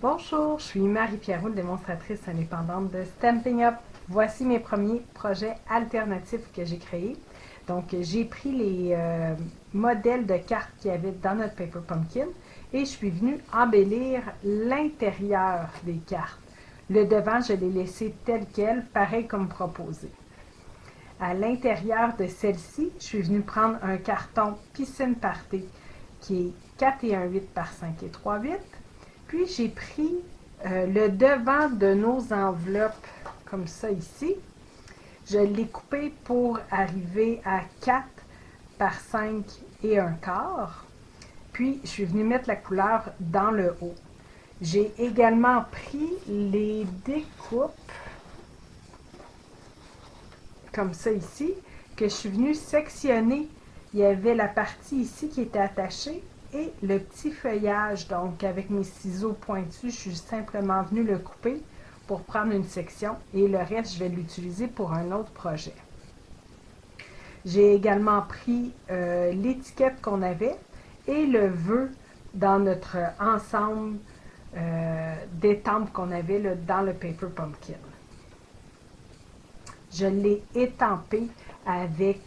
Bonjour, je suis Marie-Pierre Roux, démonstratrice indépendante de Stampin' Up. Voici mes premiers projets alternatifs que j'ai créés. Donc, j'ai pris les modèles de cartes qu'il y avait dans notre Paper Pumpkin et je suis venue embellir l'intérieur des cartes. Le devant, je l'ai laissé tel quel, pareil comme proposé. À l'intérieur de celle-ci, je suis venue prendre un carton Piscine Party qui est 4 et 1/8 par 5 et 3/8. Puis j'ai pris le devant de nos enveloppes comme ça ici. Je l'ai coupé pour arriver à 4 par 5 et 1/4. Puis je suis venue mettre la couleur dans le haut. J'ai également pris les découpes comme ça ici, que je suis venue sectionner. Il y avait la partie ici qui était attachée et le petit feuillage. Donc, avec mes ciseaux pointus, je suis simplement venue le couper pour prendre une section et le reste, je vais l'utiliser pour un autre projet. J'ai également pris l'étiquette qu'on avait et le vœu dans notre ensemble d'étampes qu'on avait là, dans le Paper Pumpkin. Je l'ai étampé avec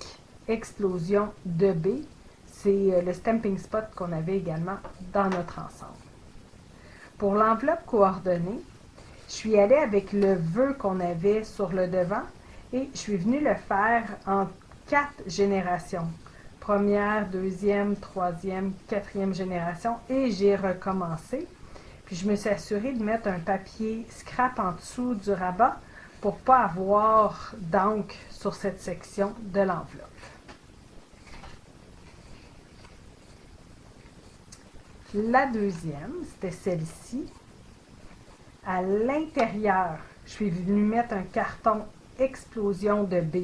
Explosion de B. C'est le stamping spot qu'on avait également dans notre ensemble. Pour l'enveloppe coordonnée, je suis allée avec le vœu qu'on avait sur le devant et je suis venue le faire en 4 générations. Première, deuxième, troisième, quatrième génération et j'ai recommencé. Puis je me suis assurée de mettre un papier scrap en dessous du rabat pour ne pas avoir d'encre sur cette section de l'enveloppe. La deuxième, c'était celle-ci. À l'intérieur, je suis venue mettre un carton Explosion de B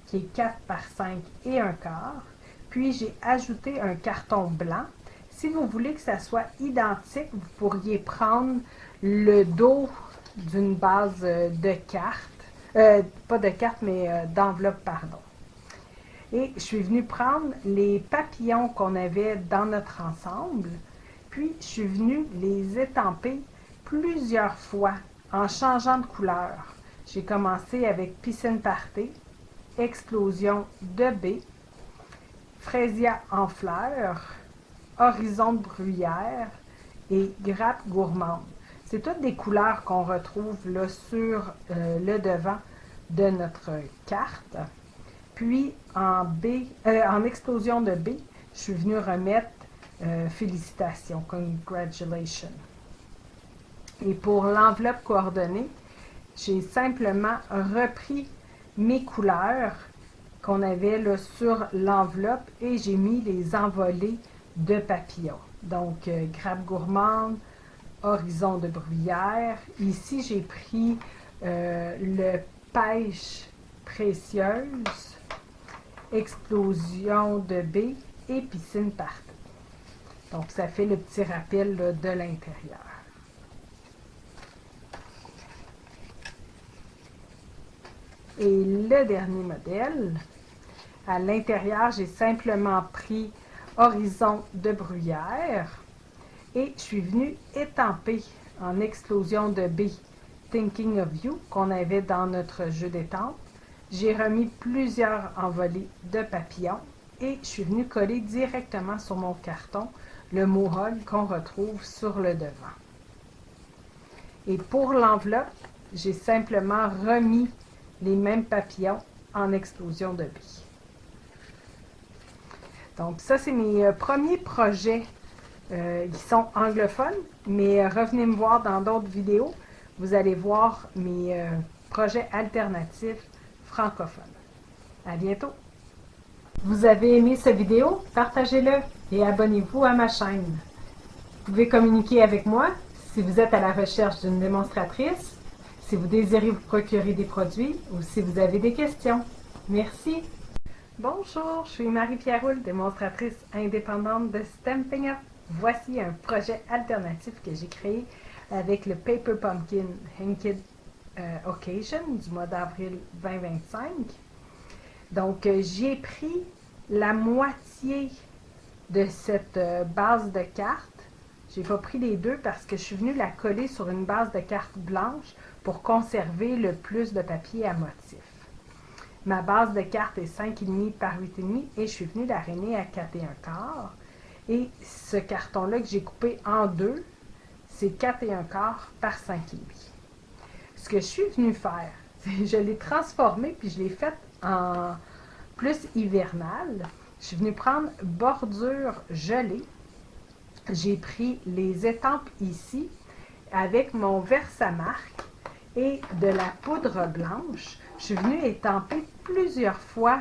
qui est 4 par 5 et 1/4. Puis j'ai ajouté un carton blanc. Si vous voulez que ça soit identique, vous pourriez prendre le dos d'une base de cartes, pas de cartes, mais d'enveloppe, pardon. Et je suis venue prendre les papillons qu'on avait dans notre ensemble, puis je suis venue les étamper plusieurs fois en changeant de couleur. J'ai commencé avec Piscine Party, Explosion de B, Fraisia en fleurs, Horizon de bruyère et Grappe gourmande. C'est toutes des couleurs qu'on retrouve là sur le devant de notre carte. Puis en explosion de B, je suis venue remettre félicitations, congratulations. Et pour l'enveloppe coordonnée, j'ai simplement repris mes couleurs qu'on avait là sur l'enveloppe et j'ai mis les envolées de papillons. Donc, grappe gourmande, horizon de bruyère. Ici, j'ai pris le pêche précieuse, explosion de B et piscine party. Donc, ça fait le petit rappel là, de l'intérieur. Et le dernier modèle, à l'intérieur, j'ai simplement pris horizon de bruyère et je suis venue étamper en explosion de B Thinking of You qu'on avait dans notre jeu d'étampes. J'ai remis plusieurs envolées de papillons et je suis venue coller directement sur mon carton le mohawk qu'on retrouve sur le devant. Et pour l'enveloppe, j'ai simplement remis les mêmes papillons en explosion de B. Donc ça, c'est mes premiers projets qui sont anglophones, mais revenez me voir dans d'autres vidéos. Vous allez voir mes projets alternatifs francophones. À bientôt! Vous avez aimé cette vidéo? Partagez-le et abonnez-vous à ma chaîne. Vous pouvez communiquer avec moi si vous êtes à la recherche d'une démonstratrice, si vous désirez vous procurer des produits ou si vous avez des questions. Merci! Bonjour, je suis Marie-Pierre Roux, démonstratrice indépendante de Stampin' Up. Voici un projet alternatif que j'ai créé avec le Paper Pumpkin Inked Occasion du mois d'avril 2025. Donc, j'ai pris la moitié de cette base de cartes. J'ai pas pris les deux parce que je suis venue la coller sur une base de carte blanche pour conserver le plus de papier à motif. Ma base de carte est 5,5 par 8,5 et je suis venue l'aréner à 4,25. Et ce carton-là que j'ai coupé en deux, c'est 4,25 par 5,5. Ce que je suis venue faire, c'est je l'ai transformé puis je l'ai fait en plus hivernal. Je suis venue prendre bordure gelée. J'ai pris les étampes ici avec mon Versamark et de la poudre blanche. Je suis venue étamper plusieurs fois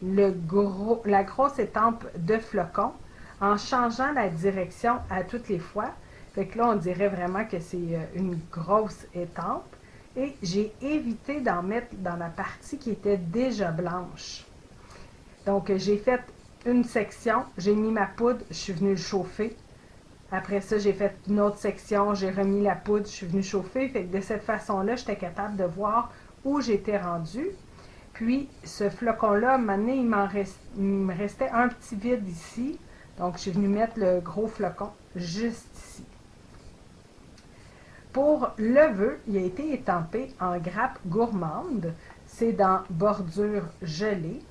la grosse étampe de flocon en changeant la direction à toutes les fois. Fait que là, on dirait vraiment que c'est une grosse étampe. Et j'ai évité d'en mettre dans la partie qui était déjà blanche. Donc, j'ai fait une section, j'ai mis ma poudre, je suis venue le chauffer. Après ça, j'ai fait une autre section, j'ai remis la poudre, je suis venue chauffer. Fait que de cette façon-là, j'étais capable de voir où j'étais rendue. Puis, ce flocon-là, à un moment donné, il me restait un petit vide ici. Donc, je suis venue mettre le gros flocon juste ici. Pour le vœu, il a été étampé en grappe gourmande. C'est dans bordure gelée.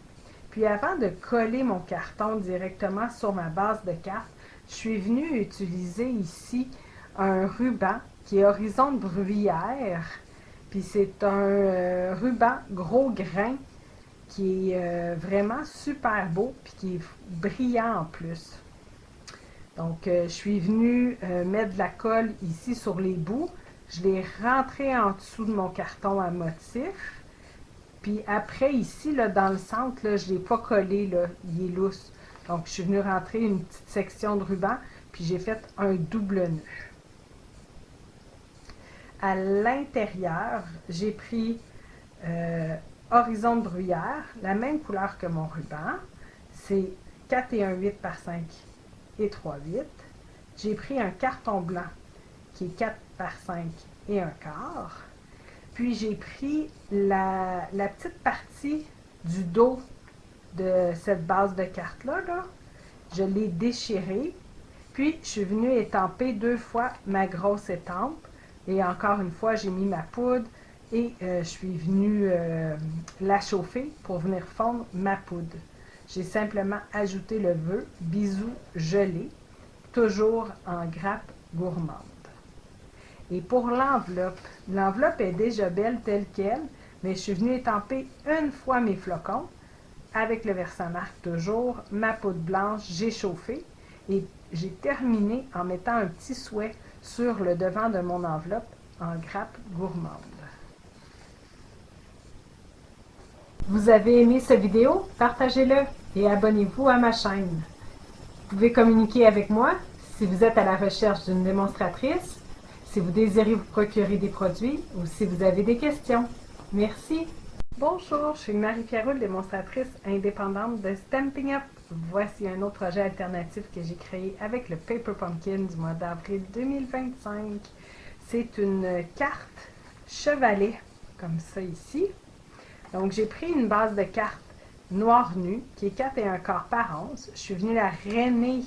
Puis avant de coller mon carton directement sur ma base de carte, je suis venue utiliser ici un ruban qui est Horizon de Bruyère. Puis c'est un ruban gros grain qui est vraiment super beau puis qui est brillant en plus. Donc, je suis venue mettre de la colle ici sur les bouts. Je l'ai rentré en dessous de mon carton à motif. Puis après, ici, là, dans le centre, là, je ne l'ai pas collé, là, il est lousse. Donc, je suis venue rentrer une petite section de ruban, puis j'ai fait un double nœud. À l'intérieur, j'ai pris Horizon de Bruyère, la même couleur que mon ruban. C'est 4,18 par 5 et 3,8. J'ai pris un carton blanc qui est 4 par 5 et un quart. Puis j'ai pris la petite partie du dos de cette base de carte-là. Je l'ai déchirée. Puis je suis venue étamper 2 fois ma grosse étampe. Et encore une fois, j'ai mis ma poudre et je suis venue la chauffer pour venir fondre ma poudre. J'ai simplement ajouté le vœu bisous gelé, toujours en grappe gourmande. Et pour l'enveloppe est déjà belle telle qu'elle, mais je suis venue étamper une fois mes flocons avec le Versamark toujours, ma poudre blanche, j'ai chauffé et j'ai terminé en mettant un petit souhait sur le devant de mon enveloppe en grappe gourmande. Vous avez aimé cette vidéo? Partagez-le et abonnez-vous à ma chaîne. Vous pouvez communiquer avec moi si vous êtes à la recherche d'une démonstratrice, si vous désirez vous procurer des produits ou si vous avez des questions. Merci! Bonjour, je suis Marie-Pierre Roule, démonstratrice indépendante de Stampin' Up! Voici un autre projet alternatif que j'ai créé avec le Paper Pumpkin du mois d'avril 2025. C'est une carte chevalet, comme ça ici. Donc, j'ai pris une base de carte noire nue qui est 4,25 par once. Je suis venue la rainer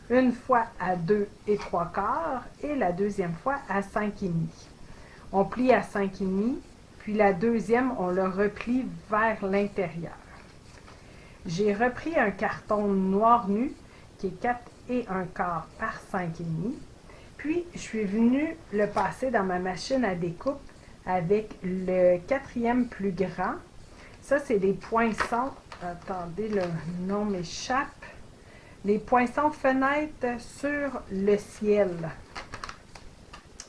une fois à 2,75 et la deuxième fois à 5,5. On plie à 5,5, puis la deuxième, on le replie vers l'intérieur. J'ai repris un carton noir nu qui est 4,25 par 5,5. Puis, je suis venue le passer dans ma machine à découpe avec le 4e plus grand. Ça, c'est des poinçons. Attendez, le nom m'échappe. Les poinçons fenêtres sur le ciel.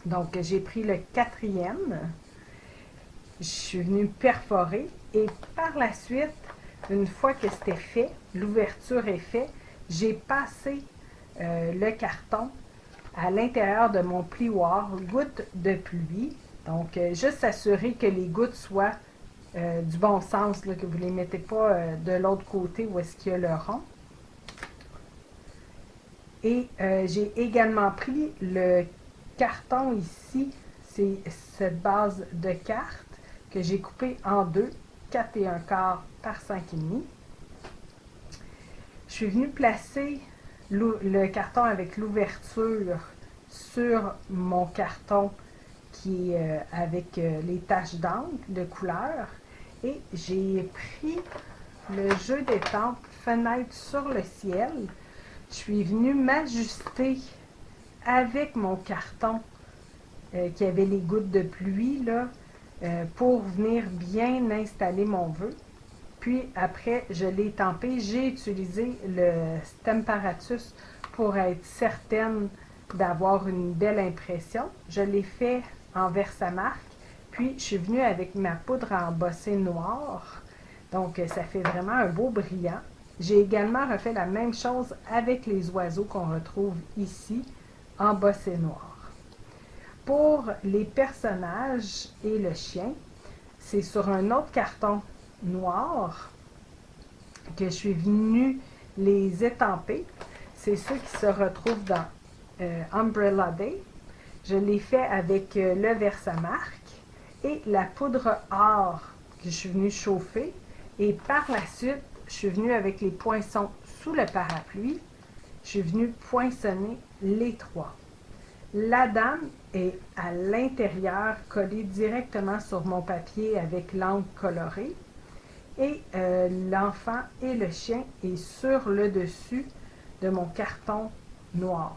Donc, j'ai pris le 4e. Je suis venue perforer. Et par la suite, une fois que c'était fait, l'ouverture est faite, j'ai passé le carton à l'intérieur de mon plioir, goutte de pluie. Donc, juste s'assurer que les gouttes soient du bon sens, là, que vous ne les mettez pas de l'autre côté où est-ce qu'il y a le rond. Et j'ai également pris le carton ici, c'est cette base de carte que j'ai coupée en deux, 4,25 par 5,5. Je suis venue placer le carton avec l'ouverture sur mon carton qui est avec les taches d'encre de couleur. Et j'ai pris le jeu d'étampes Fenêtre sur le ciel. Je suis venue m'ajuster avec mon carton qui avait les gouttes de pluie là, pour venir bien installer mon vœu. Puis après, je l'ai étampé. J'ai utilisé le Stamparatus pour être certaine d'avoir une belle impression. Je l'ai fait en Versamark. Puis je suis venue avec ma poudre à embosser noire. Donc ça fait vraiment un beau brillant. J'ai également refait la même chose avec les oiseaux qu'on retrouve ici, embossés noir. Pour les personnages et le chien, c'est sur un autre carton noir que je suis venue les étamper. C'est ceux qui se retrouvent dans Umbrella Day. Je l'ai fait avec le Versamark et la poudre or que je suis venue chauffer. Et par la suite, je suis venue avec les poinçons sous le parapluie. Je suis venue poinçonner les trois. La dame est à l'intérieur, collée directement sur mon papier avec l'encre colorée. Et l'enfant et le chien est sur le dessus de mon carton noir.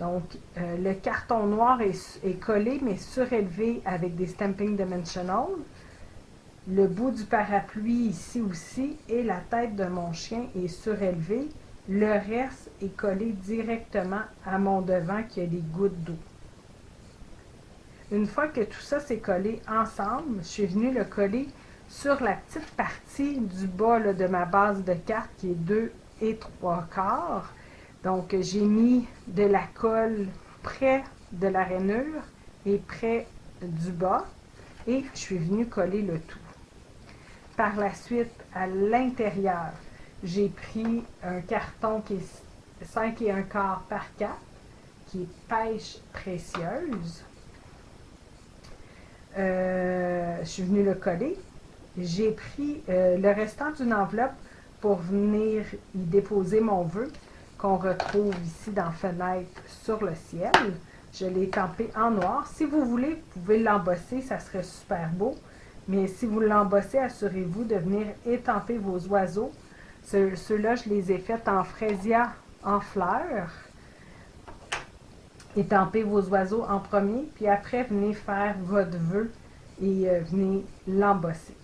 Donc, le carton noir est collé, mais surélevé avec des Stamping Dimensional. Le bout du parapluie ici aussi et la tête de mon chien est surélevée. Le reste est collé directement à mon devant qui a des gouttes d'eau. Une fois que tout ça s'est collé ensemble, je suis venue le coller sur la petite partie du bas là, de ma base de carte qui est 2 et 3/4. Donc, j'ai mis de la colle près de la rainure et près du bas et je suis venue coller le tout. Par la suite, à l'intérieur, j'ai pris un carton qui est 5 et 1/4 par 4, qui est pêche précieuse. Je suis venue le coller. J'ai pris le restant d'une enveloppe pour venir y déposer mon vœu qu'on retrouve ici dans Fenêtre sur le ciel. Je l'ai étampé en noir. Si vous voulez, vous pouvez l'embosser, ça serait super beau. Mais si vous l'embossez, assurez-vous de venir étamper vos oiseaux. Ceux-là, je les ai faits en fraisia en fleurs. Étampez vos oiseaux en premier, puis après, venez faire votre vœu et venez l'embosser.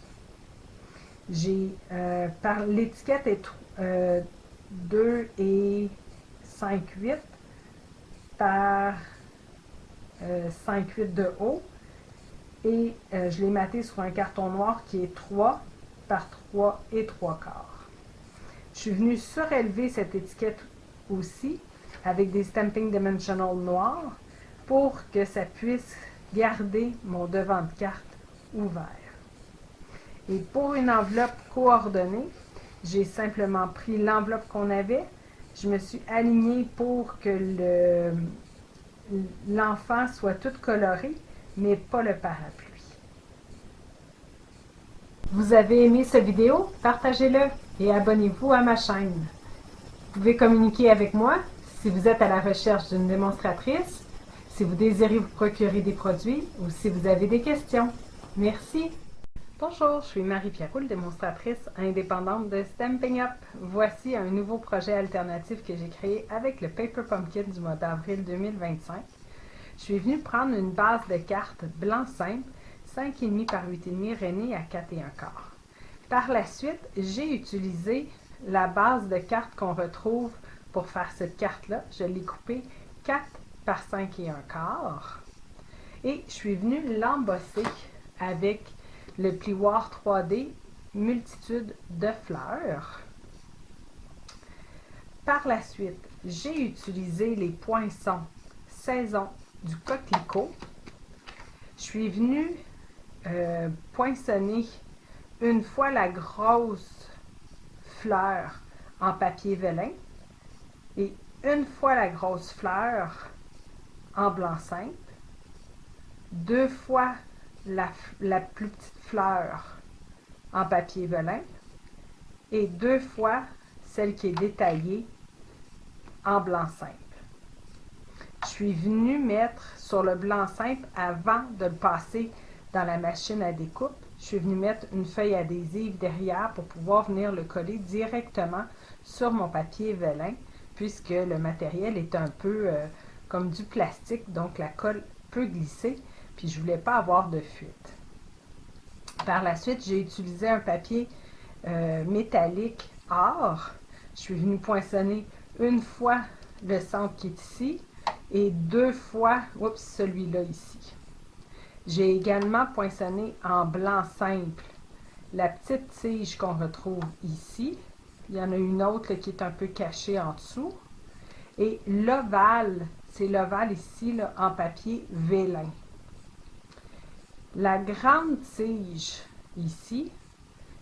L'étiquette est 2 et 5/8 par 5/8 de haut. Et je l'ai maté sur un carton noir qui est 3 par 3 et 3/4. Je suis venue surélever cette étiquette aussi avec des Stamping Dimensional noirs pour que ça puisse garder mon devant de carte ouvert. Et pour une enveloppe coordonnée, j'ai simplement pris l'enveloppe qu'on avait. Je me suis alignée pour que l'enfant soit tout coloré, mais pas le parapluie. Vous avez aimé cette vidéo? Partagez-le et abonnez-vous à ma chaîne. Vous pouvez communiquer avec moi si vous êtes à la recherche d'une démonstratrice, si vous désirez vous procurer des produits ou si vous avez des questions. Merci! Bonjour, je suis Marie-Pierre Roule, démonstratrice indépendante de Stampin' Up. Voici un nouveau projet alternatif que j'ai créé avec le Paper Pumpkin du mois d'avril 2025. Je suis venue prendre une base de cartes blanc simple, 5,5 par 8,5 rainé à 4 et 1/4. Par la suite, j'ai utilisé la base de cartes qu'on retrouve pour faire cette carte-là. Je l'ai coupée 4 par 5 et 1/4. Et je suis venue l'embosser avec le plioir 3D multitude de fleurs. Par la suite, j'ai utilisé les poinçons saison du coquelicot. Je suis venue poinçonner une fois la grosse fleur en papier velin et une fois la grosse fleur en blanc simple, 2 fois la plus petite fleur en papier velin et 2 fois celle qui est détaillée en blanc simple. Je suis venue mettre sur le blanc simple avant de le passer dans la machine à découpe. Je suis venue mettre une feuille adhésive derrière pour pouvoir venir le coller directement sur mon papier vélin, puisque le matériel est un peu comme du plastique, donc la colle peut glisser, puis je ne voulais pas avoir de fuite. Par la suite, j'ai utilisé un papier métallique or. Je suis venue poinçonner une fois le centre qui est ici et 2 fois celui-là ici. J'ai également poinçonné en blanc simple la petite tige qu'on retrouve ici. Il y en a une autre là, qui est un peu cachée en dessous. Et l'ovale, c'est l'ovale ici là, en papier vélin. La grande tige ici,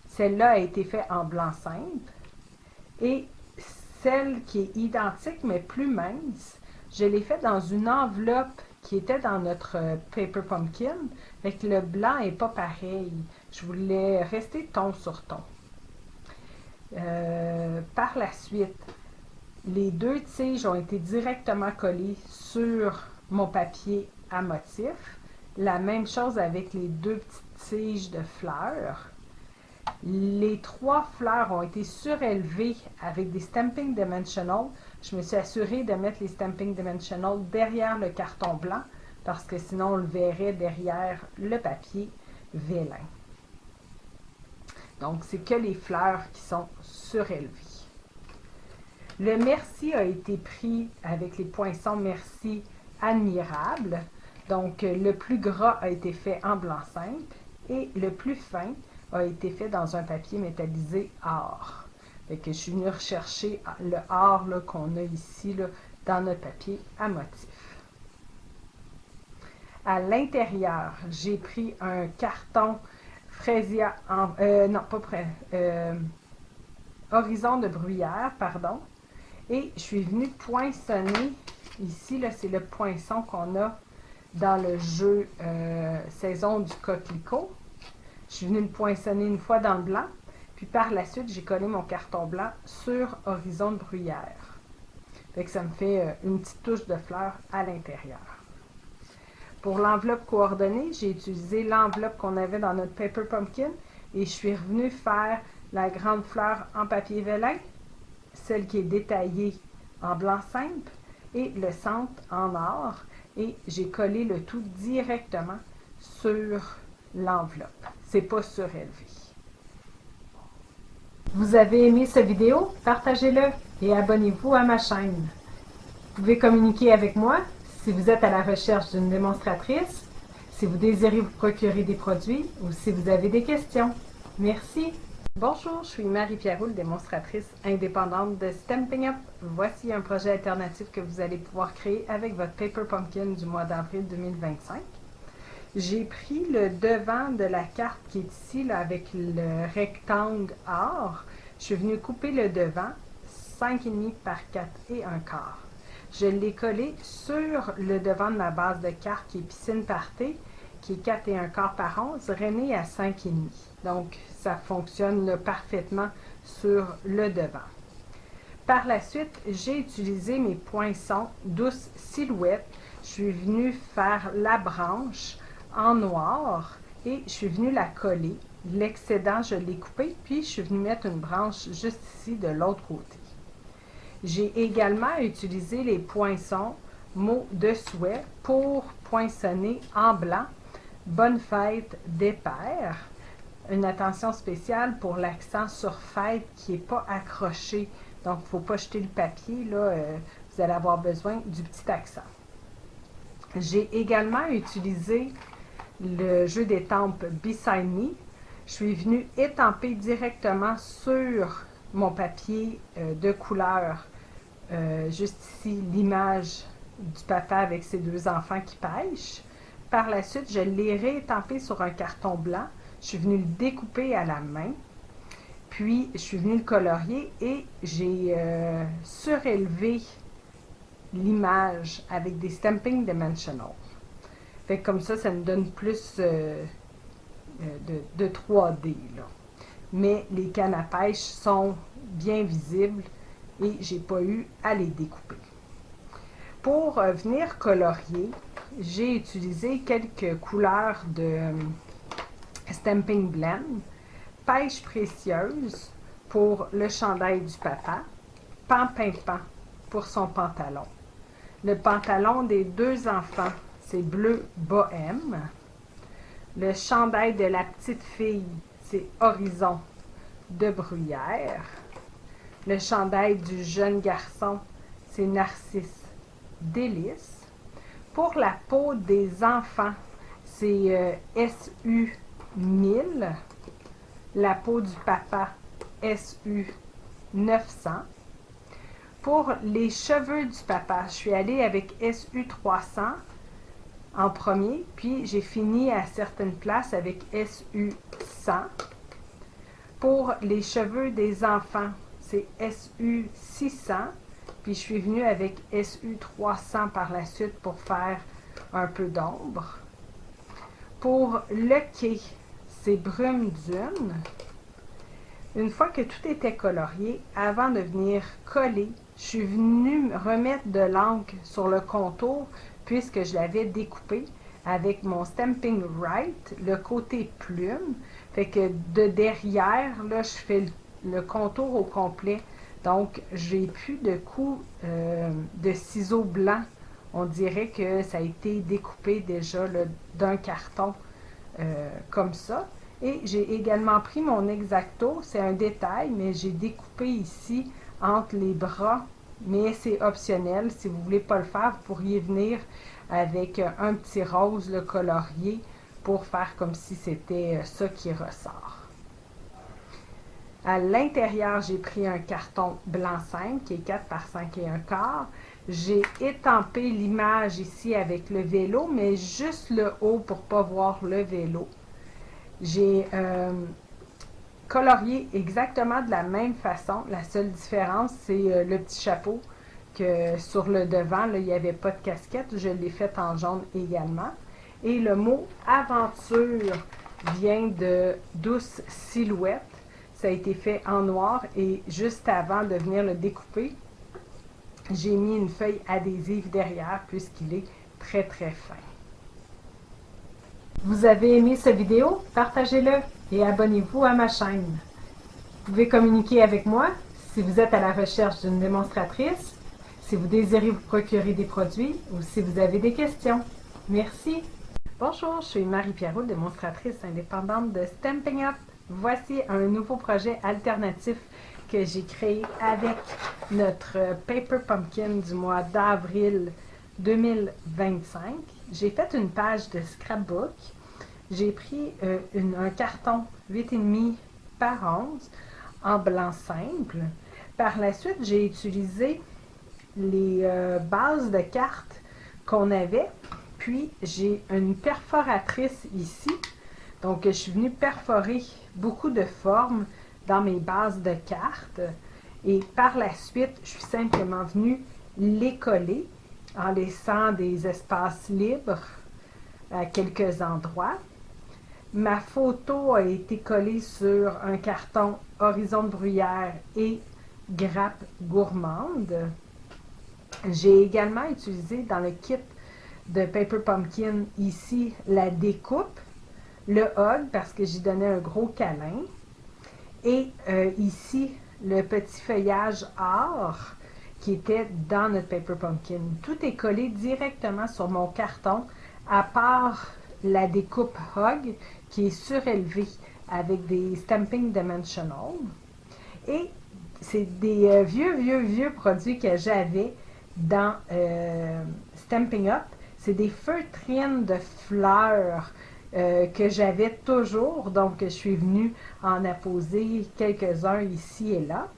celle-là a été faite en blanc simple. Et celle qui est identique mais plus mince, je l'ai faite dans une enveloppe qui était dans notre Paper Pumpkin. Fait que le blanc n'est pas pareil. Je voulais rester ton sur ton. Par la suite, les 2 tiges ont été directement collées sur mon papier à motif. La même chose avec les 2 petites tiges de fleurs. Les 3 fleurs ont été surélevées avec des Stamping Dimensional. Je me suis assurée de mettre les Stamping Dimensional derrière le carton blanc parce que sinon on le verrait derrière le papier vélin. Donc, c'est que les fleurs qui sont surélevées. Le merci a été pris avec les poinçons merci admirable. Donc, le plus gras a été fait en blanc simple et le plus fin a été fait dans un papier métallisé or. Fait que je suis venue rechercher le or qu'on a ici là, dans notre papier à motif. À l'intérieur, j'ai pris un carton Freesia, Horizon de Bruyère, pardon, et je suis venue poinçonner, ici, là, c'est le poinçon qu'on a dans le jeu Saison du coquelicot. Je suis venue le poinçonner une fois dans le blanc, puis par la suite, j'ai collé mon carton blanc sur Horizon de Bruyère. Fait que ça me fait une petite touche de fleur à l'intérieur. Pour l'enveloppe coordonnée, j'ai utilisé l'enveloppe qu'on avait dans notre Paper Pumpkin et je suis revenue faire la grande fleur en papier vélin, celle qui est détaillée en blanc simple et le centre en or et j'ai collé le tout directement sur l'enveloppe. C'est pas surélevé. Vous avez aimé cette vidéo? Partagez-le et abonnez-vous à ma chaîne. Vous pouvez communiquer avec moi si vous êtes à la recherche d'une démonstratrice, si vous désirez vous procurer des produits ou si vous avez des questions. Merci! Bonjour, je suis Marie-Pierre Roule, démonstratrice indépendante de Stampin' Up. Voici un projet alternatif que vous allez pouvoir créer avec votre Paper Pumpkin du mois d'avril 2025. J'ai pris le devant de la carte qui est ici là, avec le rectangle or. Je suis venue couper le devant 5,5 par 4 et 1 quart. Je l'ai collé sur le devant de ma base de carte qui est piscine party, qui est 4 et 1 quart par 11, rainé à 5,5. Donc, ça fonctionne là, parfaitement sur le devant. Par la suite, j'ai utilisé mes poinçons douce silhouette. Je suis venue faire la branche en noir et je suis venue la coller. L'excédent, je l'ai coupé, puis je suis venue mettre une branche juste ici de l'autre côté. J'ai également utilisé les poinçons mots de souhait pour poinçonner en blanc Bonne fête des pères. Une attention spéciale pour l'accent sur fête qui n'est pas accroché. Donc, il ne faut pas jeter le papier. Là, vous allez avoir besoin du petit accent. J'ai également utilisé le jeu d'étampes Beside Me. Je suis venue étamper directement sur mon papier de couleur, juste ici, l'image du papa avec ses 2 enfants qui pêchent. Par la suite, je l'ai réétampé sur un carton blanc. Je suis venue le découper à la main. Puis, je suis venue le colorier et j'ai surélevé l'image avec des Stamping Dimensional. Fait que comme ça nous donne plus de 3D. Là. Mais les cannes à pêche sont bien visibles et j'ai pas eu à les découper. Pour venir colorier, j'ai utilisé quelques couleurs de Stamping Blend, Pêche précieuse pour le chandail du papa, Pan Pimpant pour son pantalon. Le pantalon des deux enfants, c'est bleu bohème. Le chandail de la petite fille, c'est Horizon de bruyère. Le chandail du jeune garçon, c'est Narcisse délice. Pour la peau des enfants, c'est SU 1000. La peau du papa, SU 900. Pour les cheveux du papa, je suis allée avec SU 300 en premier, puis j'ai fini à certaines places avec SU 100. Pour les cheveux des enfants, c'est SU 600, puis je suis venue avec SU 300 par la suite pour faire un peu d'ombre. Pour le quai, c'est brume dune. Une fois que tout était colorié, avant de venir coller, je suis venue me remettre de l'encre sur le contour puisque je l'avais découpé avec mon Stamping Right, le côté plume. Fait que de derrière, là, je fais le contour au complet. Donc, j'ai plus de coups de ciseaux blancs. On dirait que ça a été découpé déjà d'un carton comme ça. Et j'ai également pris mon X-Acto, c'est un détail, mais j'ai découpé ici entre les bras, mais c'est optionnel. Si vous ne voulez pas le faire, vous pourriez venir avec un petit rose le colorier pour faire comme si c'était ça qui ressort. À l'intérieur, j'ai pris un carton blanc simple qui est 4 par 5 et un quart. J'ai étampé l'image ici avec le vélo, mais juste le haut pour ne pas voir le vélo. J'ai colorié exactement de la même façon. La seule différence, c'est le petit chapeau que sur le devant, là, il n'y avait pas de casquette. Je l'ai fait en jaune également. Et le mot aventure vient de Douce Silhouette. Ça a été fait en noir et juste avant de venir le découper, j'ai mis une feuille adhésive derrière puisqu'il est très très fin. Vous avez aimé cette vidéo? Partagez-le et abonnez-vous à ma chaîne. Vous pouvez communiquer avec moi si vous êtes à la recherche d'une démonstratrice, si vous désirez vous procurer des produits ou si vous avez des questions. Merci! Bonjour, je suis Marie-Pierrot, démonstratrice indépendante de Stampin' Up! Voici un nouveau projet alternatif que j'ai créé avec notre Paper Pumpkin du mois d'avril 2025. J'ai fait une page de scrapbook. J'ai pris un carton 8,5 par 11 en blanc simple. Par la suite, j'ai utilisé les bases de cartes qu'on avait. Puis, j'ai une perforatrice ici. Donc, je suis venue perforer beaucoup de formes dans mes bases de cartes. Et par la suite, je suis simplement venue les coller en laissant des espaces libres à quelques endroits. Ma photo a été collée sur un carton Horizon de bruyère et grappe gourmande. J'ai également utilisé dans le kit de Paper Pumpkin ici la découpe, le hug parce que j'y donnais un gros câlin et ici le petit feuillage or qui était dans notre Paper Pumpkin. Tout est collé directement sur mon carton à part la découpe hug qui est surélevée avec des Stamping Dimensional. Et c'est des vieux produits que j'avais dans Stampin' Up. C'est des feutrines de fleurs que j'avais toujours. Donc, je suis venue en apposer quelques-uns ici et là.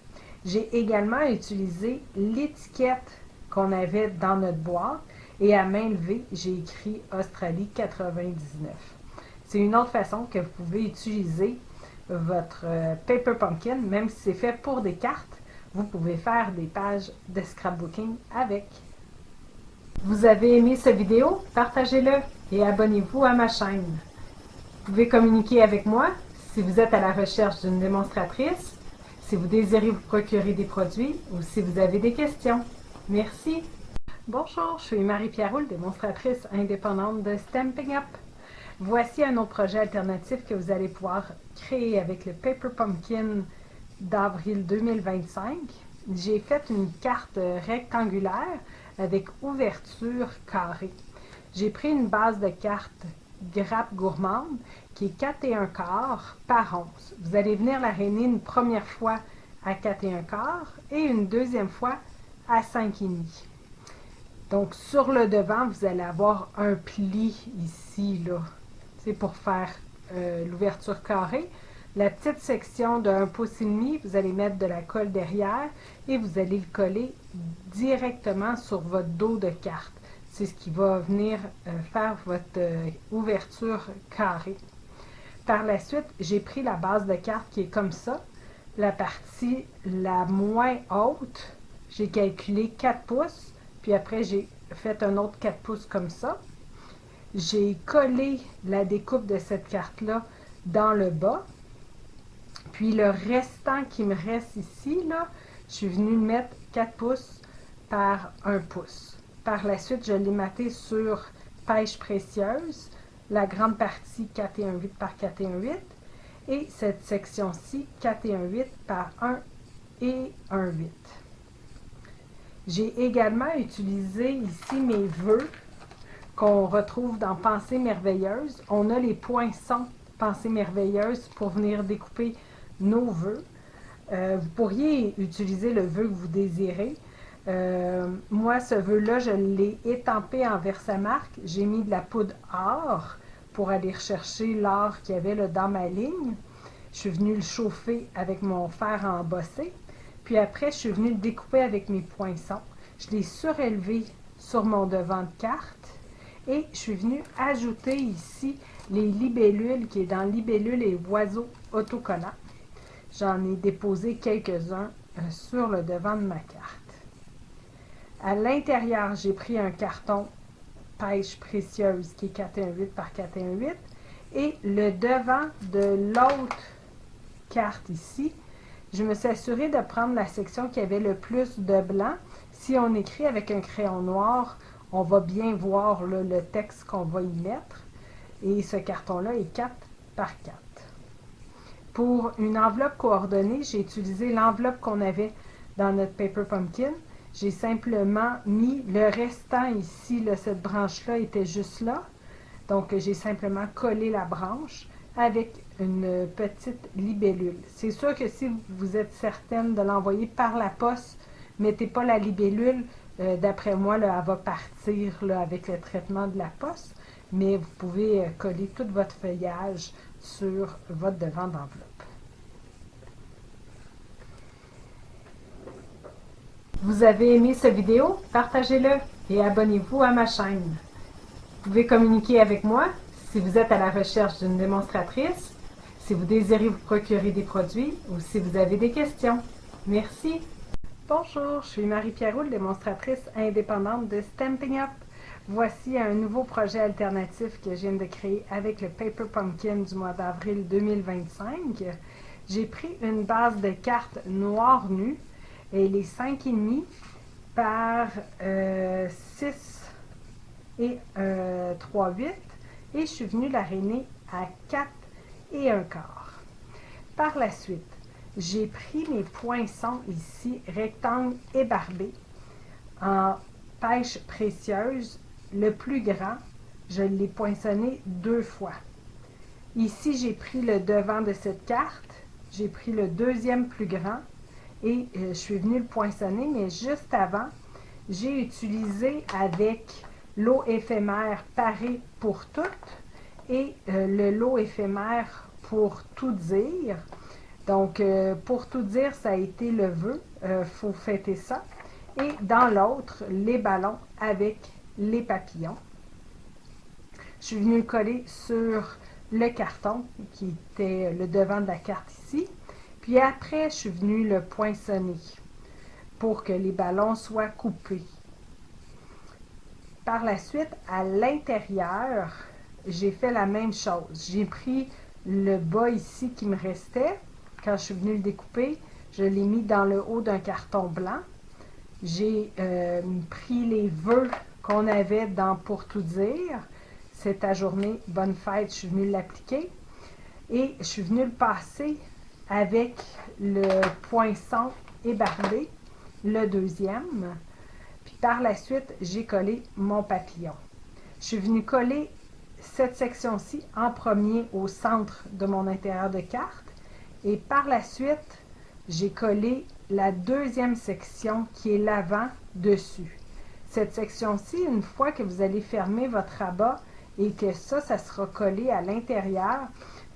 J'ai également utilisé l'étiquette qu'on avait dans notre boîte et à main levée, j'ai écrit Australie 99. C'est une autre façon que vous pouvez utiliser votre Paper Pumpkin, même si c'est fait pour des cartes, vous pouvez faire des pages de scrapbooking avec. Vous avez aimé cette vidéo? Partagez-le et abonnez-vous à ma chaîne. Vous pouvez communiquer avec moi si vous êtes à la recherche d'une démonstratrice, si vous désirez vous procurer des produits ou si vous avez des questions. Merci! Bonjour, je suis Marie-Pierre Roule, démonstratrice indépendante de Stampin' Up. Voici un autre projet alternatif que vous allez pouvoir créer avec le Paper Pumpkin d'avril 2025. J'ai fait une carte rectangulaire avec ouverture carrée. J'ai pris une base de carte grappe gourmande qui est 4 et 1 quart par 11. Vous allez venir la rainer une première fois à 4 et 1 quart et une deuxième fois à 5 et demi. Donc sur le devant, vous allez avoir un pli ici, là. C'est pour faire l'ouverture carrée. La petite section de 1,5 pouce, vous allez mettre de la colle derrière et vous allez le coller directement sur votre dos de carte. C'est ce qui va venir faire votre ouverture carrée. Par la suite, j'ai pris la base de carte qui est comme ça. La partie la moins haute, j'ai calculé 4 pouces, puis après j'ai fait un autre 4 pouces comme ça. J'ai collé la découpe de cette carte-là dans le bas. Puis le restant qui me reste ici, là, je suis venue mettre 4 pouces par 1 pouce. Par la suite, je l'ai maté sur pêche précieuse, la grande partie 4 et 1/8 par 4 et 1/8 et cette section-ci 4 et 1/8 par 1 et 1/8. J'ai également utilisé ici mes vœux qu'on retrouve dans Pensée merveilleuse. On a les poinçons Pensée merveilleuse pour venir découper nos vœux. Vous pourriez utiliser le vœu que vous désirez. Moi, ce vœu-là, je l'ai étampé en Versamark. J'ai mis de la poudre or pour aller rechercher l'or qu'il y avait là, dans ma ligne. Je suis venue le chauffer avec mon fer embossé. Puis après, je suis venue le découper avec mes poinçons. Je l'ai surélevé sur mon devant de carte. Et je suis venue ajouter ici les libellules qui est dans libellules et oiseaux autocollants. J'en ai déposé quelques-uns sur le devant de ma carte. À l'intérieur, j'ai pris un carton pêche précieuse qui est 4 et 1/8 par 4 et 1/8 et le devant de l'autre carte ici, je me suis assurée de prendre la section qui avait le plus de blanc. Si on écrit avec un crayon noir, on va bien voir là, le texte qu'on va y mettre. Et ce carton-là est 4 par 4. Pour une enveloppe coordonnée, j'ai utilisé l'enveloppe qu'on avait dans notre Paper Pumpkin. J'ai simplement mis le restant ici, là, cette branche-là était juste là. Donc, j'ai simplement collé la branche avec une petite libellule. C'est sûr que si vous êtes certaine de l'envoyer par la poste, mettez pas la libellule. D'après moi, là, elle va partir là, avec le traitement de la poste. Mais vous pouvez coller tout votre feuillage sur votre devant d'enveloppe. Vous avez aimé cette vidéo? Partagez-le et abonnez-vous à ma chaîne. Vous pouvez communiquer avec moi si vous êtes à la recherche d'une démonstratrice, si vous désirez vous procurer des produits ou si vous avez des questions. Merci! Bonjour, je suis Marie-Pierre Roule, démonstratrice indépendante de Stampin' Up. Voici un nouveau projet alternatif que je viens de créer avec le Paper Pumpkin du mois d'avril 2025. J'ai pris une base de cartes noire nue. Elle est 5,5 par 6 et 3/8 et je suis venue la rainer à 4 et 1 quart. Par la suite, j'ai pris mes poinçons ici, rectangles ébarbés, en pêche précieuse. Le plus grand, je l'ai poinçonné 2 fois. Ici, j'ai pris le devant de cette carte, j'ai pris le deuxième plus grand et je suis venue le poinçonner, mais juste avant, j'ai utilisé avec l'eau éphémère Paré pour toutes et le lot éphémère pour tout dire. Donc, pour tout dire, ça a été le vœu, faut fêter ça. Et dans l'autre, les ballons avec les papillons. Je suis venue le coller sur le carton qui était le devant de la carte ici. Puis après, je suis venue le poinçonner pour que les ballons soient coupés. Par la suite, à l'intérieur, j'ai fait la même chose. J'ai pris le bas ici qui me restait quand je suis venue le découper. Je l'ai mis dans le haut d'un carton blanc. J'ai pris les vœux qu'on avait dans Pour tout dire. C'est ta journée, bonne fête, je suis venue l'appliquer. Et je suis venue le passer avec le poinçon ébardé, le deuxième. Puis par la suite, j'ai collé mon papillon. Je suis venue coller cette section-ci en premier au centre de mon intérieur de carte. Et par la suite, j'ai collé la deuxième section qui est l'avant dessus. Cette section-ci, une fois que vous allez fermer votre rabat et que ça sera collé à l'intérieur,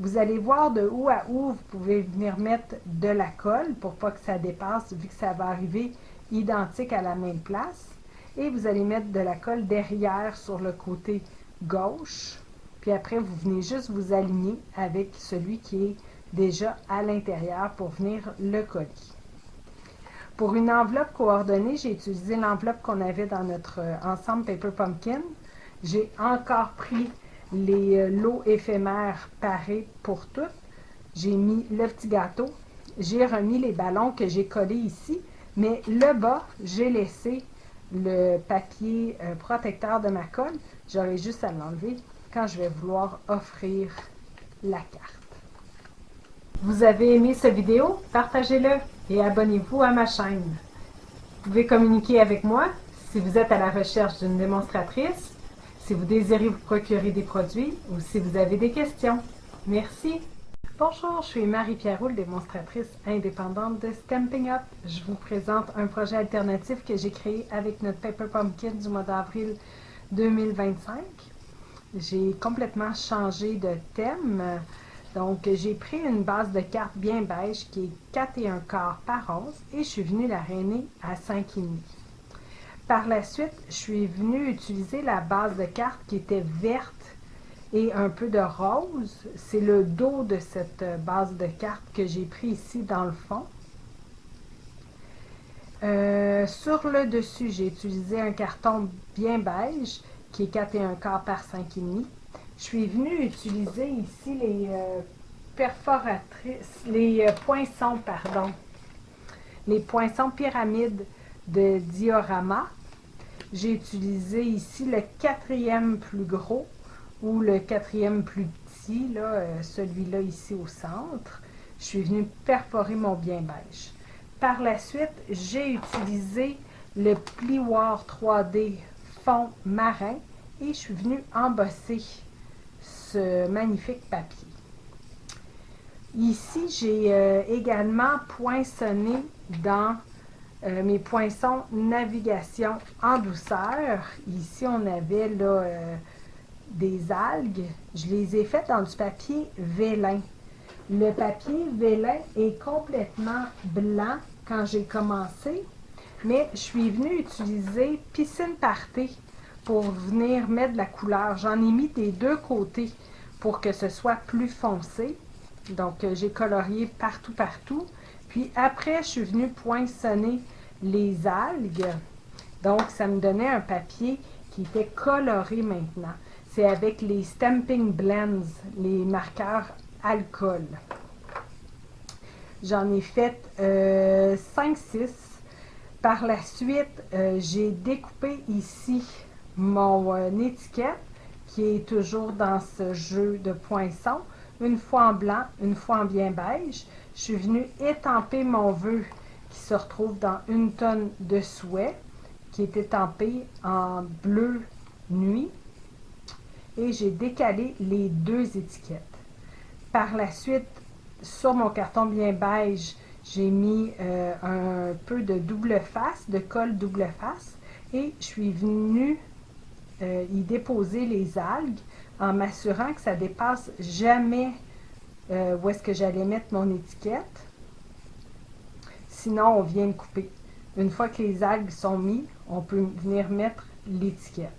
vous allez voir de où à où vous pouvez venir mettre de la colle pour pas que ça dépasse, vu que ça va arriver identique à la même place. Et vous allez mettre de la colle derrière sur le côté gauche. Puis après, vous venez juste vous aligner avec celui qui est déjà à l'intérieur pour venir le coller. Pour une enveloppe coordonnée, j'ai utilisé l'enveloppe qu'on avait dans notre ensemble Paper Pumpkin. J'ai encore pris les lots éphémères parés pour toutes. J'ai mis le petit gâteau. J'ai remis les ballons que j'ai collés ici, mais le bas, j'ai laissé le papier protecteur de ma colle. J'aurai juste à l'enlever quand je vais vouloir offrir la carte. Vous avez aimé cette vidéo? Partagez-le et abonnez-vous à ma chaîne. Vous pouvez communiquer avec moi si vous êtes à la recherche d'une démonstratrice, si vous désirez vous procurer des produits ou si vous avez des questions. Merci! Bonjour, je suis Marie-Pierre Roule, démonstratrice indépendante de Stampin' Up. Je vous présente un projet alternatif que j'ai créé avec notre Paper Pumpkin du mois d'avril 2025. J'ai complètement changé de thème. Donc, j'ai pris une base de cartes bien beige qui est 4 1/4 par 11 et je suis venue la rainer à 5,5. Par la suite, je suis venue utiliser la base de cartes qui était verte et un peu de rose. C'est le dos de cette base de cartes que j'ai pris ici dans le fond. Sur le dessus, j'ai utilisé un carton bien beige qui est 4 1/4 par 5,5. Je suis venue utiliser ici les perforatrices, les poinçons, pardon, les poinçons pyramides de diorama. J'ai utilisé ici le 4e plus gros ou le 4e plus petit, celui-là ici au centre. Je suis venue perforer mon bien beige. Par la suite, j'ai utilisé le plioir 3D fond marin et je suis venue embosser ce magnifique papier. Ici, j'ai également poinçonné dans mes poinçons navigation en douceur. Ici, on avait là, des algues. Je les ai faites dans du papier vélin. Le papier vélin est complètement blanc quand j'ai commencé, mais je suis venue utiliser piscine party pour venir mettre de la couleur. J'en ai mis des deux côtés pour que ce soit plus foncé. Donc, j'ai colorié partout. Puis après, je suis venue poinçonner les algues. Donc, ça me donnait un papier qui était coloré maintenant. C'est avec les Stampin' Blends, les marqueurs alcool. J'en ai fait 5-6. Par la suite, j'ai découpé ici mon étiquette qui est toujours dans ce jeu de poinçons. Une fois en blanc, une fois en bien beige. Je suis venue étamper mon vœu qui se retrouve dans Une tonne de souhait, qui est étampé en bleu nuit. Et j'ai décalé les deux étiquettes. Par la suite, sur mon carton bien beige, j'ai mis un peu de double face, de colle double face, et je suis venue y déposer les algues en m'assurant que ça ne dépasse jamais où est-ce que j'allais mettre mon étiquette. Sinon, on vient de couper. Une fois que les algues sont mises, on peut venir mettre l'étiquette.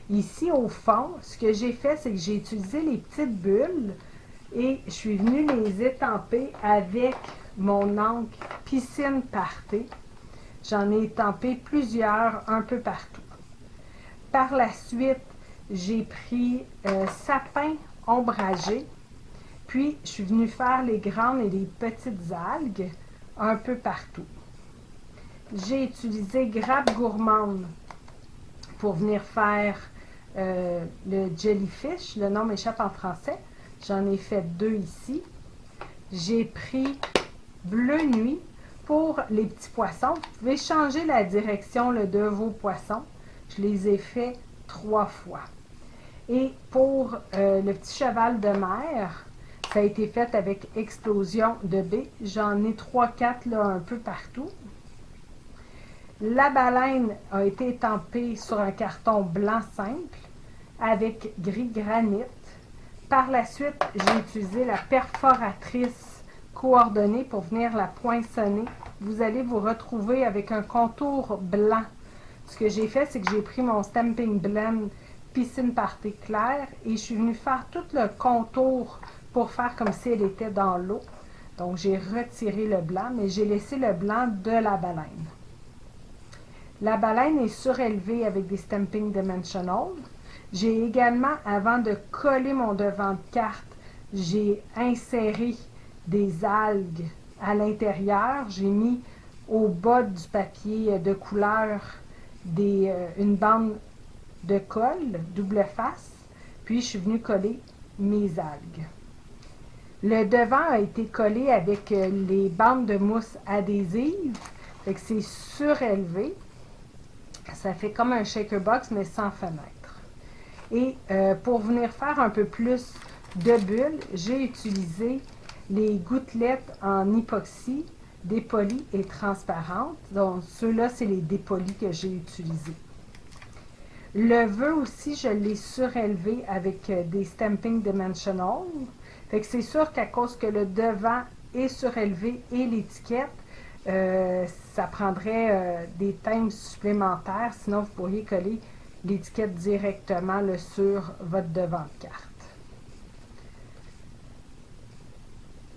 Ici, au fond, ce que j'ai fait, c'est que j'ai utilisé les petites bulles et je suis venue les étamper avec mon encre Piscine Party. J'en ai étampé plusieurs un peu partout. Par la suite, j'ai pris sapin ombragé. Puis, je suis venue faire les grandes et les petites algues. un peu partout. J'ai utilisé Grappe Gourmande pour venir faire le jellyfish. Le nom m'échappe en français. J'en ai fait 2 ici. J'ai pris Bleu Nuit pour les petits poissons. Vous pouvez changer la direction de vos poissons. Je les ai fait 3 fois. Et pour le petit cheval de mer, ça a été fait avec Explosion de B. J'en ai 3-4 là un peu partout. La baleine a été étampée sur un carton blanc simple avec gris granit. Par la suite, j'ai utilisé la perforatrice coordonnée pour venir la poinçonner. Vous allez vous retrouver avec un contour blanc. Ce que j'ai fait, c'est que j'ai pris mon Stampin' Blend Piscine Party Claire et je suis venue faire tout le contour pour faire comme si elle était dans l'eau. Donc, j'ai retiré le blanc, mais j'ai laissé le blanc de la baleine. La baleine est surélevée avec des Stamping Dimensional. J'ai également, avant de coller mon devant de carte, j'ai inséré des algues à l'intérieur. J'ai mis au bas du papier de couleur une bande de colle, double face, puis je suis venue coller mes algues. Le devant a été collé avec les bandes de mousse adhésive, fait que c'est surélevé. Ça fait comme un shaker box, mais sans fenêtre. Et pour venir faire un peu plus de bulles, j'ai utilisé les gouttelettes en époxy, dépolies et transparentes. Donc, ceux-là, c'est les dépolis que j'ai utilisés. Le vœu aussi, je l'ai surélevé avec des Stamping Dimensional. Fait que c'est sûr qu'à cause que le devant est surélevé et l'étiquette, ça prendrait des thèmes supplémentaires, sinon vous pourriez coller l'étiquette directement sur votre devant de carte.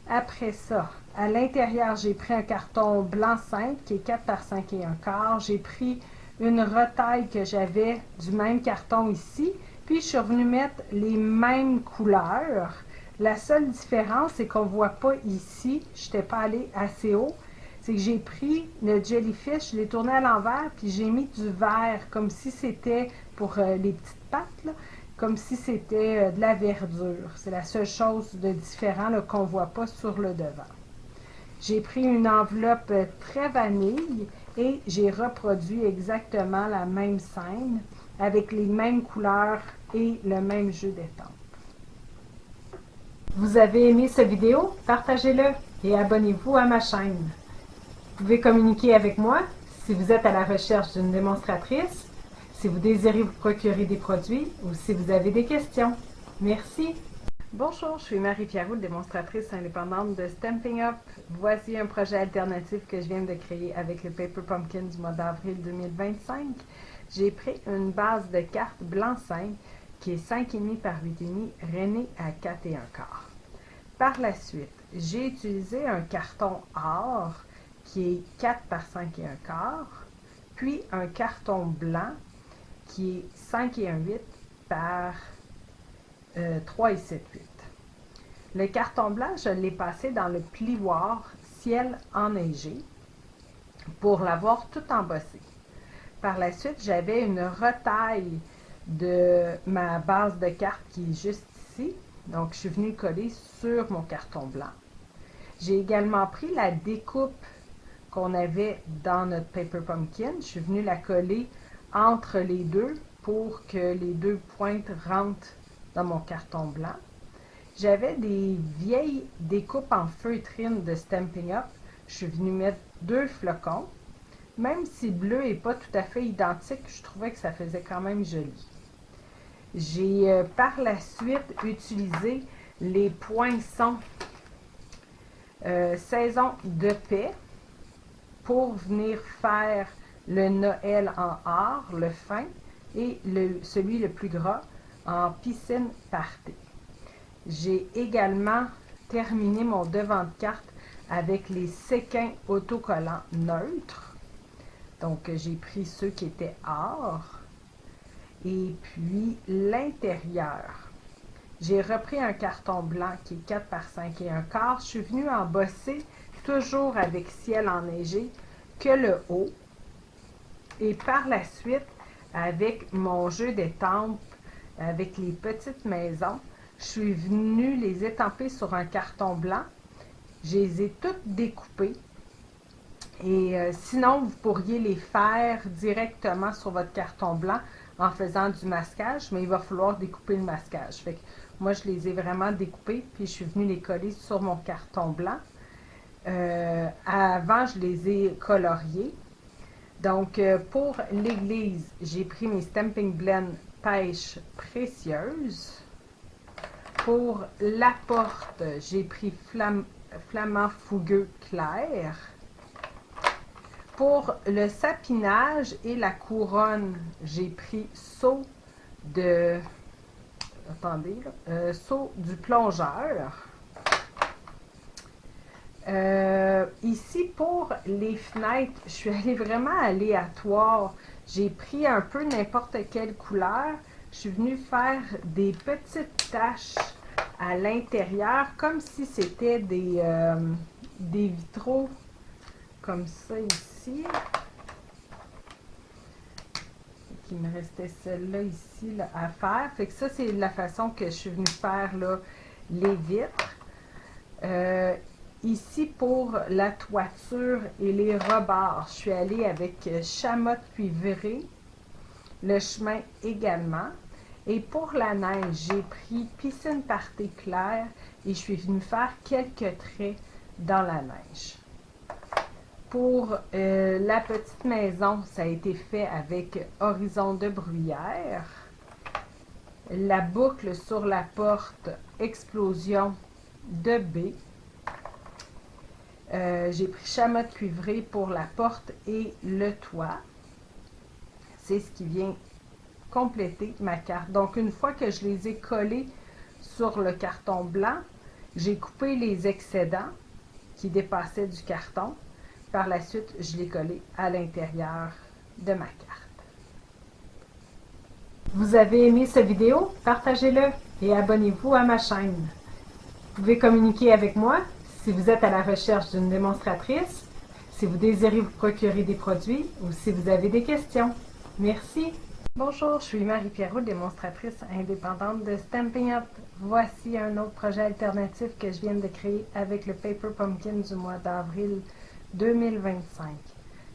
Après ça, à l'intérieur, j'ai pris un carton blanc simple qui est 4 par 5 et un quart. J'ai pris une retaille que j'avais du même carton ici, puis je suis revenue mettre les mêmes couleurs. La seule différence, c'est qu'on ne voit pas ici, je n'étais pas allée assez haut, c'est que j'ai pris le jellyfish, je l'ai tourné à l'envers, puis j'ai mis du vert, comme si c'était pour les petites pattes, là, comme si c'était de la verdure. C'est la seule chose de différent qu'on ne voit pas sur le devant. J'ai pris une enveloppe très vanille et j'ai reproduit exactement la même scène avec les mêmes couleurs et le même jeu d'étampes. Vous avez aimé cette vidéo? Partagez-le et abonnez-vous à ma chaîne. Vous pouvez communiquer avec moi si vous êtes à la recherche d'une démonstratrice, si vous désirez vous procurer des produits ou si vous avez des questions. Merci! Bonjour, je suis Marie-Pierre Roux, démonstratrice indépendante de Stampin' Up. Voici un projet alternatif que je viens de créer avec le Paper Pumpkin du mois d'avril 2025. J'ai pris une base de cartes blanc simple qui est 5,5 par 8,5, rainée à 4 et un quart. Par la suite, j'ai utilisé un carton or qui est 4 par 5 et un quart, puis un carton blanc qui est 5 et un 8 par 3 et 7/8. Le carton blanc, je l'ai passé dans le plioir ciel enneigé pour l'avoir tout embossé. Par la suite, j'avais une retaille de ma base de cartes qui est juste ici. Donc, je suis venue coller sur mon carton blanc. J'ai également pris la découpe qu'on avait dans notre Paper Pumpkin. Je suis venue la coller entre les deux pour que les deux pointes rentrent dans mon carton blanc. J'avais des vieilles découpes en feutrine de Stampin' Up. Je suis venue mettre 2 flocons. Même si bleu n'est pas tout à fait identique, je trouvais que ça faisait quand même joli. J'ai par la suite utilisé les poinçons saison de paix pour venir faire le Noël en or, le fin, et celui le plus gras en piscine party. J'ai également terminé mon devant de carte avec les séquins autocollants neutres. Donc, j'ai pris ceux qui étaient or. Et puis, l'intérieur. J'ai repris un carton blanc qui est 4 par 5 et un quart. Je suis venue embosser toujours avec ciel enneigé, que le haut. Et par la suite, avec mon jeu d'étampes, avec les petites maisons, je suis venue les étamper sur un carton blanc. Je les ai toutes découpées. Et sinon, vous pourriez les faire directement sur votre carton blanc en faisant du masquage, mais il va falloir découper le masquage. Fait que moi, je les ai vraiment découpées, puis je suis venue les coller sur mon carton blanc. Avant, je les ai coloriés. Donc, pour l'église, j'ai pris mes Stamping Blend Pêche Précieuse. Pour la porte, j'ai pris Flamand Fougueux Clair. Pour le sapinage et la couronne, j'ai pris Sceau de... Attendez, là. Sceau du plongeur. Ici, pour les fenêtres, je suis allée vraiment aléatoire. J'ai pris un peu n'importe quelle couleur. Je suis venue faire des petites taches à l'intérieur, comme si c'était des vitraux, comme ça ici. Il me restait celle-là ici là, à faire. Fait que ça, c'est la façon que je suis venue faire là, les vitres. Ici, pour la toiture et les rebords, je suis allée avec chamotte cuivrée, le chemin également. Et pour la neige, j'ai pris piscine party claire et je suis venue faire quelques traits dans la neige. Pour la petite maison, ça a été fait avec horizon de bruyère. La boucle sur la porte, explosion de baie. J'ai pris chamotte cuivrée pour la porte et le toit. C'est ce qui vient compléter ma carte. Donc, une fois que je les ai collés sur le carton blanc, j'ai coupé les excédents qui dépassaient du carton. Par la suite, je l'ai collé à l'intérieur de ma carte. Vous avez aimé cette vidéo? Partagez-le et abonnez-vous à ma chaîne. Vous pouvez communiquer avec moi si vous êtes à la recherche d'une démonstratrice, si vous désirez vous procurer des produits ou si vous avez des questions. Merci! Bonjour, je suis Marie-Pierrot, démonstratrice indépendante de Stampin' Up. Voici un autre projet alternatif que je viens de créer avec le Paper Pumpkin du mois d'avril 2025.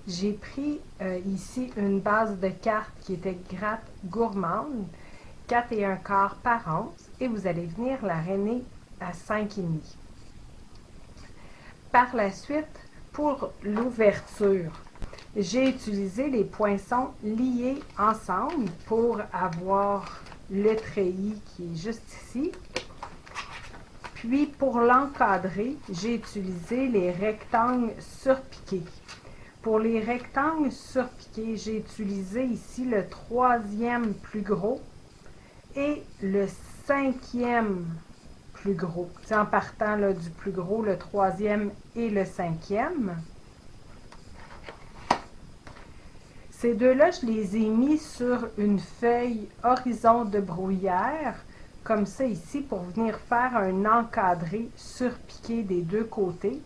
J'ai pris ici une base de cartes qui était gratte gourmande, 4 1/4 par once, et vous allez venir la rainer à 5,5. Par la suite, pour l'ouverture, j'ai utilisé les poinçons liés ensemble pour avoir le treillis qui est juste ici. Puis pour l'encadrer, j'ai utilisé les rectangles surpiqués. Pour les rectangles surpiqués, j'ai utilisé ici le 3e plus gros et le 5e plus gros. C'est en partant là, du plus gros, le 3e et le 5e. Ces deux-là, je les ai mis sur une feuille horizon de bruyère, comme ça ici, pour venir faire un encadré surpiqué des deux côtés.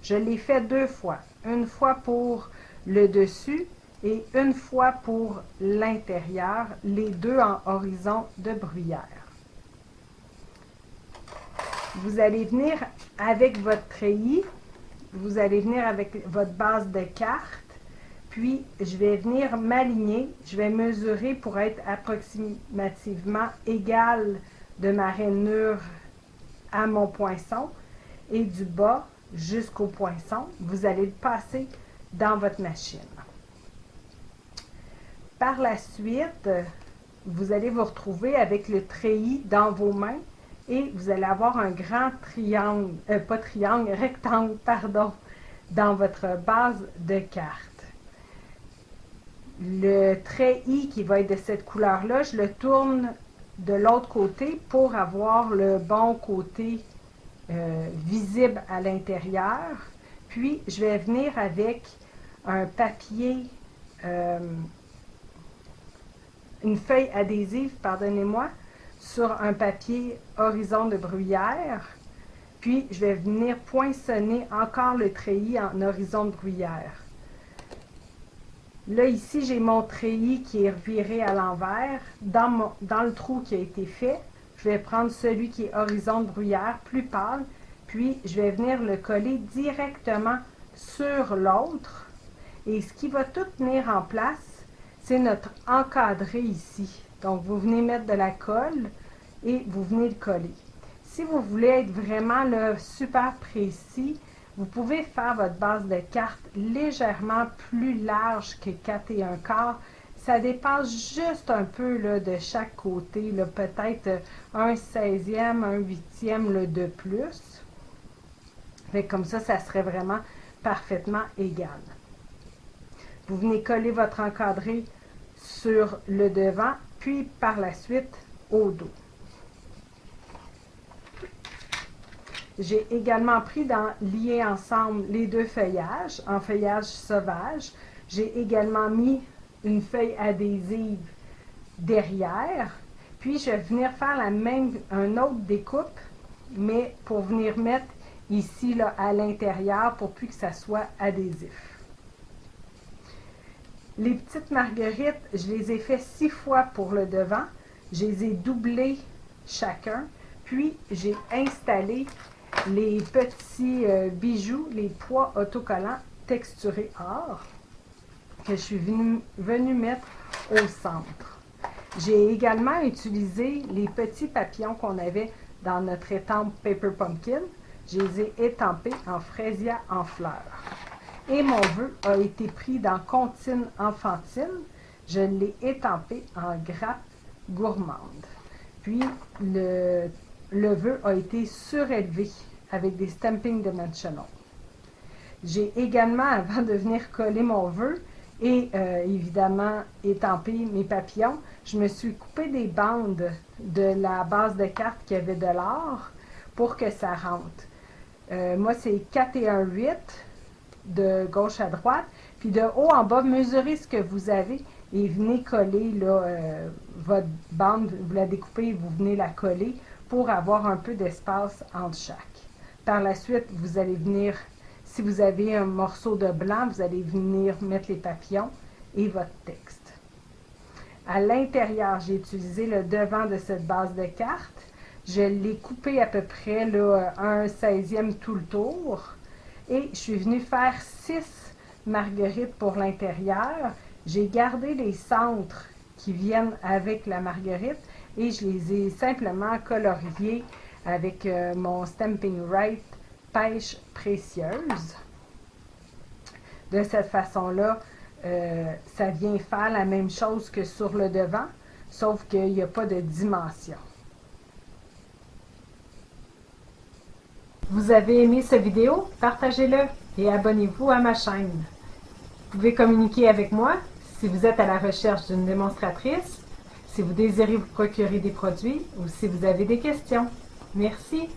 Je l'ai fait 2 fois. Une fois pour le dessus et une fois pour l'intérieur, les deux en horizon de bruyère. Vous allez venir avec votre treillis, vous allez venir avec votre base de cartes, puis je vais venir m'aligner, je vais mesurer pour être approximativement égal de ma rainure à mon poinçon et du bas jusqu'au poinçon. Vous allez le passer dans votre machine. Par la suite, vous allez vous retrouver avec le treillis dans vos mains et vous allez avoir un grand triangle, rectangle, pardon, dans votre base de cartes. Le treillis qui va être de cette couleur-là, je le tourne de l'autre côté pour avoir le bon côté visible à l'intérieur. Puis, je vais venir avec un papier, une feuille adhésive, pardonnez-moi, sur un papier horizon de bruyère. Puis, je vais venir poinçonner encore le treillis en horizon de bruyère. Là, ici, j'ai mon treillis qui est reviré à l'envers. Dans le trou qui a été fait, je vais prendre celui qui est horizon de bruyère, plus pâle, puis je vais venir le coller directement sur l'autre. Et ce qui va tout tenir en place, c'est notre encadré ici. Donc, vous venez mettre de la colle et vous venez le coller. Si vous voulez être vraiment là, super précis, vous pouvez faire votre base de carte légèrement plus large que 4 1/4. Ça dépasse juste un peu là, de chaque côté, peut-être un 16e, un 8e là, de plus. Fait que comme ça serait vraiment parfaitement égal. Vous venez coller votre encadré sur le devant, puis par la suite au dos. J'ai également pris lier ensemble les deux feuillages, en feuillage sauvage. J'ai également mis une feuille adhésive derrière. Puis, je vais venir faire un autre découpe, mais pour venir mettre ici là, à l'intérieur pour plus que ça soit adhésif. Les petites marguerites, je les ai fait 6 fois pour le devant. Je les ai doublées chacun. Puis, j'ai installé les petits bijoux, les pois autocollants texturés or que je suis venue mettre au centre. J'ai également utilisé les petits papillons qu'on avait dans notre étampe Paper Pumpkin. Je les ai étampés en fraisia en fleurs. Et mon vœu a été pris dans Comptine enfantine. Je l'ai étampé en grappe gourmande. Puis, le vœu a été surélevé avec des stamping dimensional. J'ai également, avant de venir coller mon vœu et évidemment étamper mes papillons, je me suis coupé des bandes de la base de carte qui avait de l'or pour que ça rentre. Moi, c'est 4 1/8 de gauche à droite. Puis de haut en bas, mesurez ce que vous avez et venez coller là, votre bande, vous la découpez et vous venez la coller pour avoir un peu d'espace entre chaque. Par la suite, vous allez venir, si vous avez un morceau de blanc, vous allez venir mettre les papillons et votre texte. À l'intérieur, j'ai utilisé le devant de cette base de carte. Je l'ai coupé à peu près là, un 16e tout le tour. Et je suis venue faire 6 marguerites pour l'intérieur. J'ai gardé les centres qui viennent avec la marguerite et je les ai simplement coloriés avec mon Stamping Right pêche précieuse. De cette façon-là, ça vient faire la même chose que sur le devant, sauf qu'il n'y a pas de dimension. Vous avez aimé cette vidéo? Partagez-le et abonnez-vous à ma chaîne. Vous pouvez communiquer avec moi si vous êtes à la recherche d'une démonstratrice, si vous désirez vous procurer des produits ou si vous avez des questions. Merci.